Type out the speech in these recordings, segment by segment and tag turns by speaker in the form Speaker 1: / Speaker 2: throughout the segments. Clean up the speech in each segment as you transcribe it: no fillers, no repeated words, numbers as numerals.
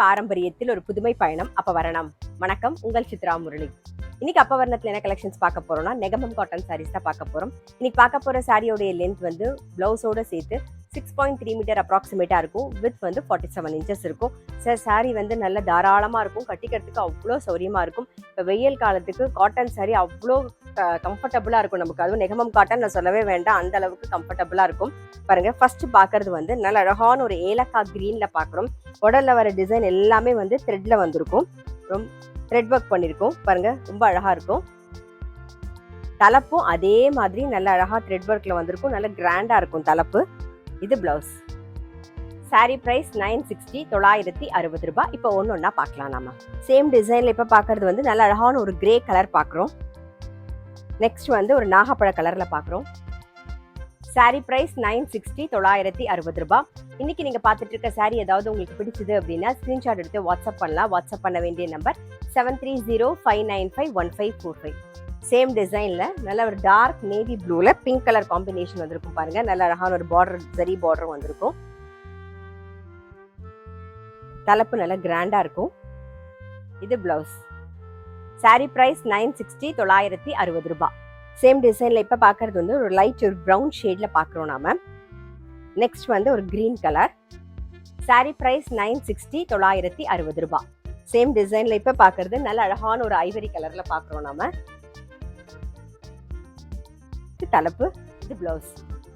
Speaker 1: பாரம்பரியத்தில் ஒரு புதுமை பயணம் அப்பவரணம். வணக்கம், உங்கள் சித்ரா முரளி. இன்னைக்கு அப்பவரணத்துல என்ன கலெக்ஷன்ஸ் பார்க்க போறோம்னா நெகமம் காட்டன் சாரீஸ் தான் பார்க்க போறோம். இன்னைக்கு பார்க்க போற சாரியோடைய லென்த் வந்து பிளவுஸோட சேர்த்து 6.3 மீட்டர் அப்ராக்சிமேட்டா இருக்கும். வித் வந்து 47 இன்ச்சஸ் இருக்கும். சார் சாரி வந்து நல்ல தாராளமா இருக்கும், கட்டிக்கிறதுக்கு அவ்வளோ சௌரியமா இருக்கும். இப்போ வெயில் காலத்துக்கு காட்டன் சாரி அவ்வளோ கம்ஃபர்டபுளா இருக்கும் நமக்கு. அதுவும் நெகமம் காட்டன் நான் சொல்லவே வேண்டாம், அந்த அளவுக்கு கம்ஃபர்டபுளா இருக்கும். பாருங்க, ஃபர்ஸ்ட் பாக்குறது வந்து நல்ல அழகான ஒரு ஏலக்காய் கிரீன்ல பாக்குறோம். உடல்ல வர டிசைன் எல்லாமே வந்து த்ரெட்ல வந்திருக்கும், த்ரெட் ஒர்க் பண்ணிருக்கோம். பாருங்க, ரொம்ப அழகா இருக்கும். தலப்பும் அதே மாதிரி நல்ல அழகா த்ரெட் ஒர்க்ல வந்திருக்கும், நல்ல கிராண்டா இருக்கும் தலப்பு. இது பிளவுஸ். சாரி பிரைஸ் 960, 960 ரூபாய். இப்போ ஒன்னொன்னா பார்க்கலாம். நாம சேம் டிசைன்ல இப்ப பாக்குறது வந்து நல்ல அழகான ஒரு கிரே கலர் பாக்குறோம். நெக்ஸ்ட் வந்து ஒரு நாகப்பழ கலர்ல பாக்குறோம். சாரி பிரைஸ் 960, 960 ரூபாய். இன்னைக்கு நீங்க பார்த்துட்டு இருக்க சாரி ஏதாவது உங்களுக்கு பிடிச்சது அப்படின்னா ஸ்கிரீன்ஷாட் எடுத்து வாட்ஸ்அப் பண்ணலாம். வாட்ஸ்அப் பண்ண வேண்டிய நம்பர் 7305951545. சேம் டிசைன்ல நல்ல ஒரு டார்க் நேவி ப்ளூல பிங்க் கலர் காம்பினேஷன் வந்திருக்கும். பாருங்க, நல்ல அழகான ஒரு பார்டர், ஜரி பார்டர் வந்திருக்கும். தலப்பு நல்ல கிராண்டா இருக்கும். இது பிளவுஸ். சாரி பிரைஸ் 960, 960 ரூபாய். சேம் டிசைன்ல இப்ப பாக்குறது வந்து ஒரு லைட் ஒரு பிரவுன் ஷேட்ல பாக்குறோம் நாம. நெக்ஸ்ட் வந்து ஒரு கிரீன் கலர். சாரி பிரைஸ் 960, 960 ரூபாய். சேம் டிசைன்ல இப்ப பாக்குறது நல்ல அழகான ஒரு ஐவரி கலர்ல பாக்குறோம் நாம. இது தலப்பு, இது பிளவுஸ்.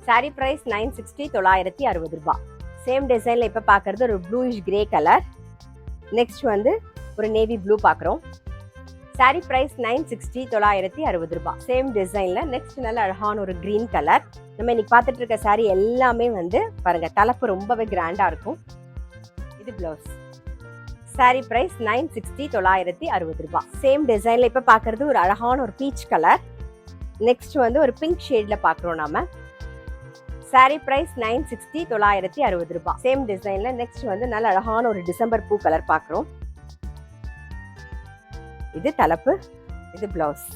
Speaker 1: சாரி பிரைஸ் 960, 960 ரூபாய். சேம் டிசைன்ல இப்ப பாக்குறது ஒரு ப்ளூயிஷ் கிரே கலர். நெக்ஸ்ட் வந்து ஒரு நேவி ப்ளூ பாக்குறோம். சாரி பிரைஸ் 960, 960 ரூபாய். சேம் டிசைன்ல நெக்ஸ்ட் நல்ல அழகான ஒரு கிரீன் கலர். நம்ம இன்னைக்கு பார்த்துட்டு இருக்க சாரி எல்லாமே வந்து பாருங்க, தலப்பு ரொம்பவே கிராண்டா இருக்கும். இது பிளவுஸ். சாரி பிரைஸ் 960, 960 ரூபாய். சேம் டிசைன்ல இப்ப பாக்குறது ஒரு அழகான ஒரு பீச் கலர். நெக்ஸ்ட் வந்து ஒரு பிங்க் ஷேட்ல பாக்குறோம் நாம. சாரி பிரைஸ் 960, 960 ரூபாய். சேம் டிசைன்ல நெக்ஸ்ட் வந்து நல்ல அழகான ஒரு டிசம்பர் பூ கலர் பாக்குறோம். இது தலப்பு, இது பிளவுஸ்.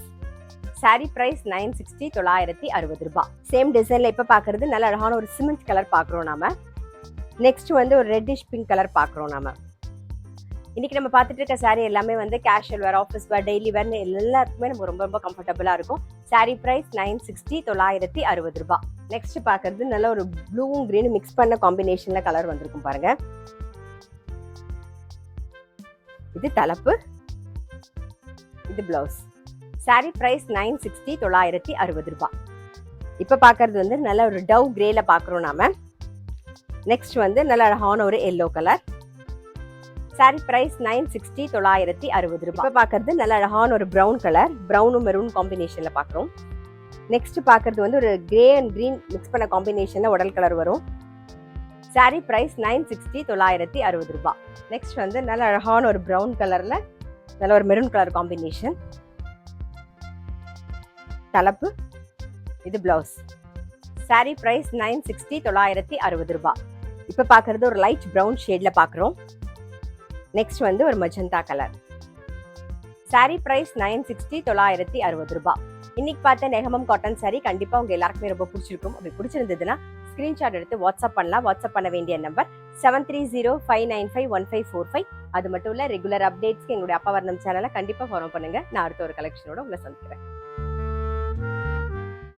Speaker 1: சாரி பிரைஸ் 960, 960 ரூபாய். சேம் டிசைன்ல இப்ப பாக்குறது நல்ல அழகான ஒரு சிமெண்ட் கலர் பாக்குறோம் நாம. நெக்ஸ்ட் வந்து ஒரு ரெட்டிஷ் பிங்க் கலர் பாக்குறோம் நாம. இன்னைக்கு நம்ம பார்த்துட்டு இருக்க சாரி எல்லாமே வந்து கேஷுவல் வேர், ஆஃபீஸ் வேர், டெய்லி வேர் எல்லாத்துக்குமே நம்ம ரொம்ப ரொம்ப கம்ஃபர்டபுளா இருக்கும். சாரி பிரைஸ் 960, 960 ரூபாய். நெக்ஸ்ட் பாக்குறது நல்ல ஒரு ப்ளூவும் கிரீன் மிக்ஸ் பண்ண காம்பினேஷன்ல கலர் வந்திருக்கும். பாருங்க, இது தலப்பு, இது பிளவுஸ். சாரி பிரைஸ் 960, 960 ரூபாய். இப்ப பாக்குறது வந்து நல்ல ஒரு டவ் கிரேல பாக்குறோம் நாம. நெக்ஸ்ட் வந்து நல்ல அழகான ஒரு எல்லோ கலர். சாரி பிரைஸ் 960, 960 ரூபாய். இப்ப பாக்குறது நல்ல அழகான ஒரு பிரவுன் கலர், பிரவுனும் மெரூன் காம்பினேஷன்ல பாக்குறோம். நெக்ஸ்ட் பாக்குறது வந்து ஒரு கிரே அண்ட் கிரீன் மிக்ஸ் பண்ண காம்பினேஷன்ல உடல் கலர் வரும். சாரி பிரைஸ் 960, 960 ரூபாய். நெக்ஸ்ட் வந்து நல்ல அழகான ஒரு பிரவுன் கலர்ல நல்ல ஒரு மெரூன் கலர் காம்பினேஷன். தலப்பு, இது பிளவுஸ். சாரி பிரைஸ் 960, 960 ரூபாய். இப்ப பாக்குறது ஒரு லைட் பிரவுன் ஷேட்ல பாக்குறோம். நெக்ஸ்ட் வந்து ஒரு மஜந்தா கலர். சாரி பிரைஸ் 960, 960 ரூபாய். இன்னைக்கு பார்த்த நெகமம் காட்டன் சாரி கண்டிப்பா உங்க எல்லாருக்குமே ரொம்ப பிடிச்சிருக்கும். அப்படி பிடிச்சிருந்ததுன்னா ஸ்கிரீன்ஷாட் எடுத்து வாட்ஸ்அப் பண்ணலாம். வாட்ஸ்அப் பண்ண வேண்டிய நம்பர் 7305951545. அது மட்டும் இல்ல, ரெகுலர் அப்டேட்ஸ்க்கு எங்களுடைய அப்பவரணம் சேனலை கண்டிப்பா ஃபாலோ பண்ணுங்க. நான் அடுத்த ஒரு கலெக்ஷனோட உங்களை சந்திக்கிறேன்.